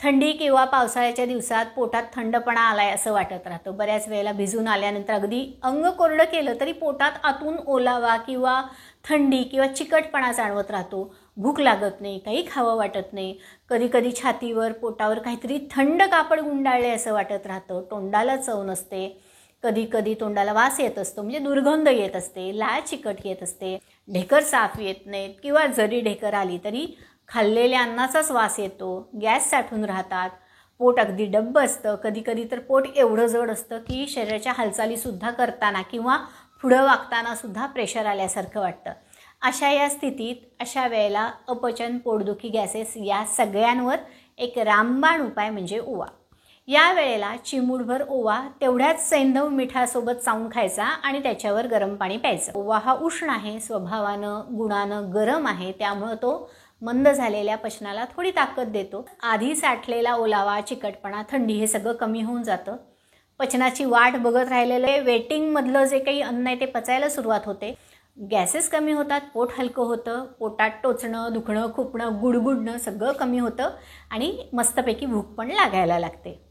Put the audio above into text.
थंडी किंवा पावसाळ्याच्या दिवसात पोटात थंडपणा आलाय असं वाटत राहतं. बऱ्याच वेळेला भिजून आल्यानंतर अगदी अंग कोरडं केलं तरी पोटात आतून ओलावा किंवा थंडी किंवा चिकटपणा जाणवत राहतो. भूक लागत नाही, काही खावं वाटत नाही. कधी कधी छातीवर पोटावर काहीतरी थंड कापड गुंडाळले असं वाटत राहतं. तोंडाला चव नसते. कधी कधी तोंडाला वास येत असतो, म्हणजे दुर्गंध येत असते, लाळ चिकट येत असते, ढेकर साफ येत नाहीत किंवा जरी ढेकर आली तरी खाल्लेल्या अन्नाचाच वास येतो. गॅस साठून राहतात. पोट अगदी डब्ब असतं. कधी कधी तर पोट एवढं जड असतं की शरीराच्या हालचालीसुद्धा करताना किंवा पुढं वागताना सुद्धा प्रेशर आल्यासारखं वाटतं. अशा या स्थितीत अशा वेळेला अपचन, पोटदुखी, गॅसेस या सगळ्यांवर एक रामबाण उपाय म्हणजे ओवा. या वेळेला चिमूटभर ओवा तेवढ्याच सैंधव मिठासोबत चावून खायचा आणि त्याच्यावर गरम पाणी प्यायचं. ओवा हा उष्ण आहे, स्वभावानं गुणानं गरम आहे, त्यामुळं तो मंद झालेल्या पचनाला थोडी ताकद देतो. आधी साठलेला ओलावा, चिकटपणा, थंडी हे सगळं कमी होऊन जातं. पचनाची वाट बघत राहिलेले वेटिंगमधलं जे काही अन्न आहे ते पचायला सुरुवात होते. गॅसेस कमी होतात, पोट हलकं होतं, पोटात टोचणं, दुखणं, खुपणं, गुडगुडणं सगळं कमी होतं आणि मस्तपैकी भूक पण लागायला लागते.